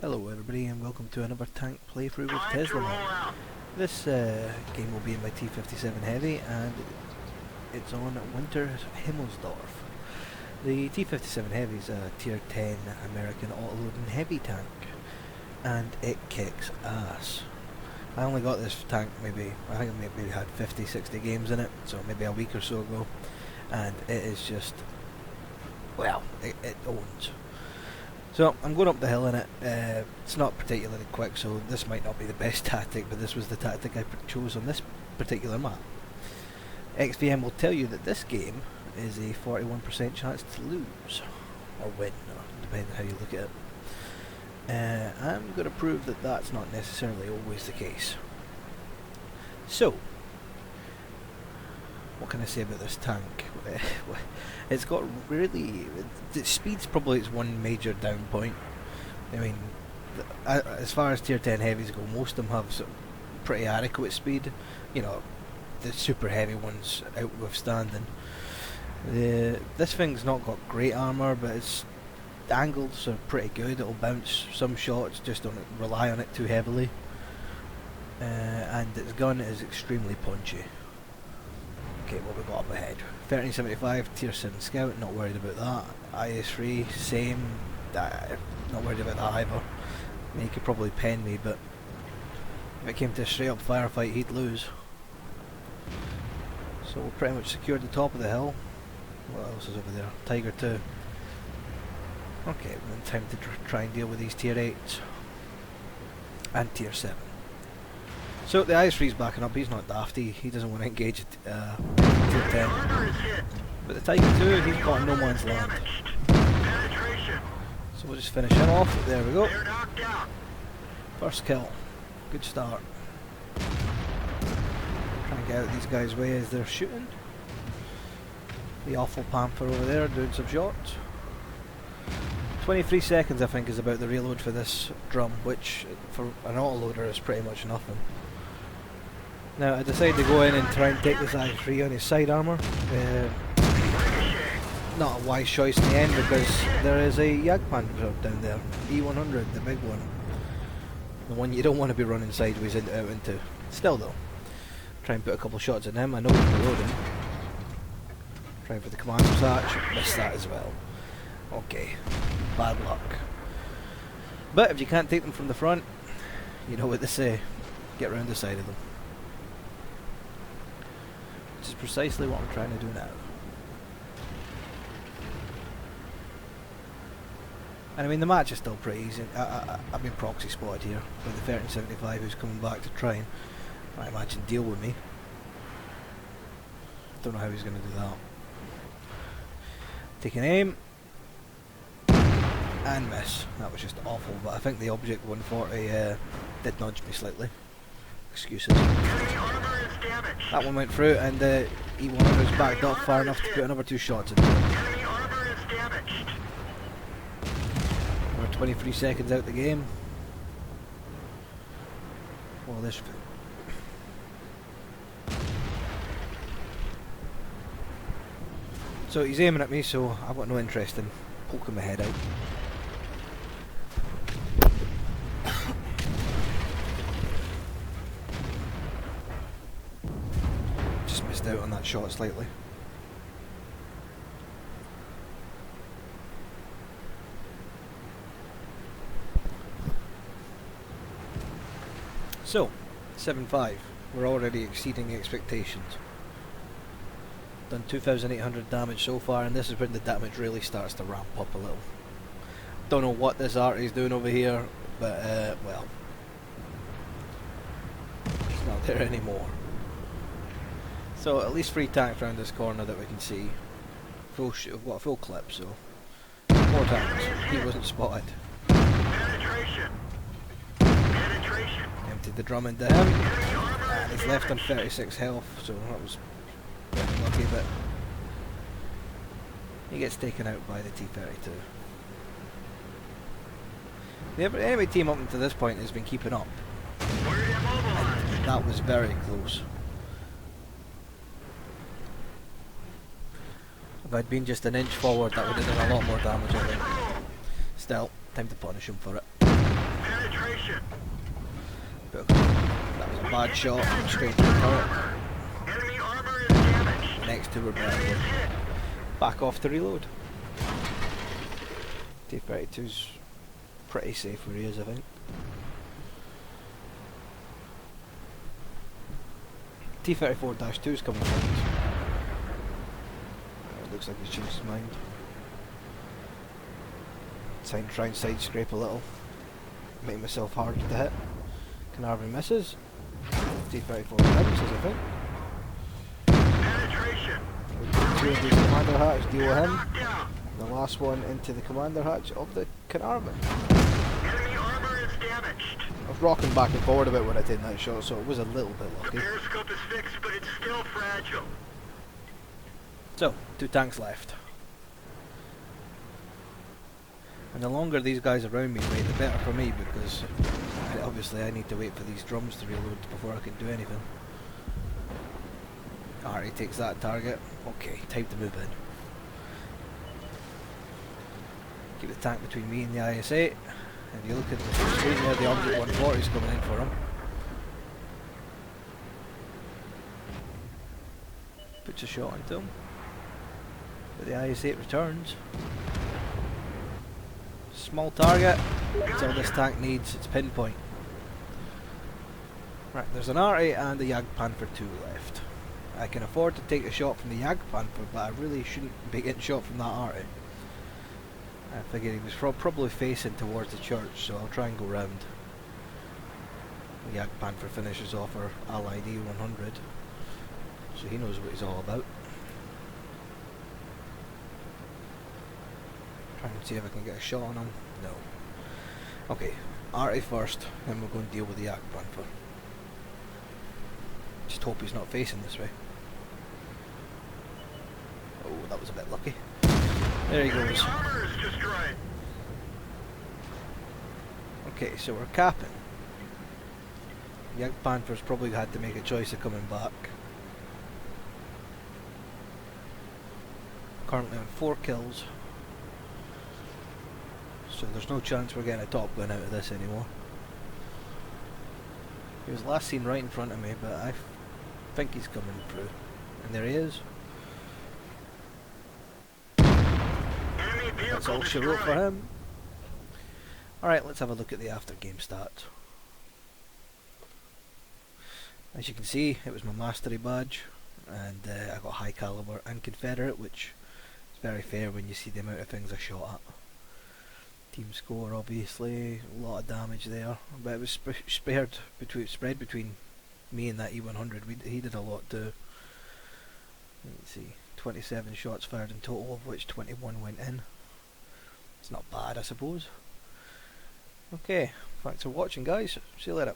Hello everybody and welcome to another tank playthrough with Tesla. This game will be in my T57 Heavy and it's on Winter Himmelsdorf. The T57 Heavy is a tier 10 American auto-loading heavy tank and it kicks ass. I only got this tank I think it maybe had 50-60 games in it, so maybe a week or so ago, and it is just, well, it owns. So I'm going up the hill in it. It's not particularly quick, so this might not be the best tactic, but this was the tactic I chose on this particular map. XVM will tell you that this game is a 41% chance to lose, or win, or depending on how you look at it. I'm going to prove that that's not necessarily always the case. So, what can I say about this tank? It's got really... the speed's probably its one major down point. I mean, as far as tier 10 heavies go, most of them have sort of pretty adequate speed. You know, the super heavy ones outwithstanding. This thing's not got great armour, but its angles are pretty good. It'll bounce some shots, just don't rely on it too heavily. And its gun is extremely punchy. Okay, what we got up ahead? 1375 tier 7 scout, not worried about that. IS3, same, not worried about that either. I mean, he could probably pen me, but if it came to a straight up firefight, he'd lose. So we'll pretty much secured the top of the hill. What else is over there? Tiger 2. Okay, then time to try and deal with these tier 8s and tier 7. So the IS3's backing up, he's not daft, he doesn't want to engage at tier 10. But the Tiger 2, he's got no man's land. So we'll just finish him off, there we go. First kill, good start. Trying to get out of these guys' way as they're shooting. The awful Panther over there doing some shots. 23 seconds I think is about the reload for this drum, which for an autoloader is pretty much nothing. Now I decided to go in and try and take this IS3 on his side armour. Not a wise choice in the end because there is a Jagdpanzer down there, E100, the big one. The one you don't want to be running sideways out into. Still though, try and put a couple of shots at him. I know he's reloading. Trying for the commander's hatch, missed that as well. Okay, bad luck. But if you can't take them from the front, you know what they say, get round the side of them. Which is precisely what I'm trying to do now. And I mean the match is still pretty easy. I've been proxy spotted here by the 1375 who's coming back to try and, I imagine, deal with me. Don't know how he's going to do that. Taking aim. And miss. That was just awful, but I think the Object 140 did nudge me slightly. Excuses. That one went through and the E100 is backed up far enough to put another 2 shots into it. We're 23 seconds out the game. Well, this... So he's aiming at me, so I've got no interest in poking my head out. Just missed out on that shot slightly. So, 7-5. We're already exceeding expectations. Done 2,800 damage so far, and this is when the damage really starts to ramp up a little. Don't know what this artery's doing over here, but well, it's not there anymore. So at least 3 tanks around this corner that we can see. We've got a full clip, so 4 tanks. He wasn't spotted. Emptied the drum into him, and he's left on 36 health, so that was lucky, but he gets taken out by the T-32. The enemy team up until this point has been keeping up, and that was very close. If I'd been just an inch forward, that would have done a lot more damage, I think. Still, time to punish him for it. But that was a bad shot, straight to the turret. The next two were better. Back off to reload. T-52's pretty safe where he is, I think. T-34-2's coming round. It looks like he's changed his mind. Try and side scrape a little. Make myself hard to hit. Carnarvon misses. T-34 misses, I think. Two of these commander hatch, deal with him. The last one into the commander hatch of the Carnarvon. Enemy armor is damaged. I was rocking back and forward a bit when I did that shot, so it was a little bit lucky. The periscope is fixed, but it's still fragile. So, 2 tanks left. And the longer these guys around me wait, the better for me, because obviously I need to wait for these drums to reload before I can do anything. Alright, he takes that target. Okay, time to move in. Keep the tank between me and the IS-8. If you look at the screen there, the object 140 is coming in for him. Puts a shot into him. But the IS-8 returns. Small target. That's all this tank needs. It's pinpoint. Right, there's an Arty and a Jagdpanther 2 left. I can afford to take a shot from the Jagdpanther, but I really shouldn't be getting shot from that Arty. I figured he was probably facing towards the church, so I'll try and go round. The Jagdpanther finishes off our Allied E100, so he knows what he's all about. Try and see if I can get a shot on him. No. Okay, Arty first, then we'll go and deal with the Jagdpanther. Just hope he's not facing this way. Oh, that was a bit lucky. There he goes. Okay, so we're capping. Jagdpanther's probably had to make a choice of coming back. Currently on 4 kills. So there's no chance we're getting a top gun out of this anymore. He was last seen right in front of me, but I think he's coming through. And there he is. That's all she wrote for him. Alright, let's have a look at the after game stats. As you can see, it was my mastery badge, and I got high caliber and Confederate, which is very fair when you see the amount of things I shot at. Team score, obviously, a lot of damage there, but it was spread between me and that E100. He did a lot too. Let's see, 27 shots fired in total, of which 21 went in. It's not bad, I suppose. Okay, thanks for watching, guys. See you later.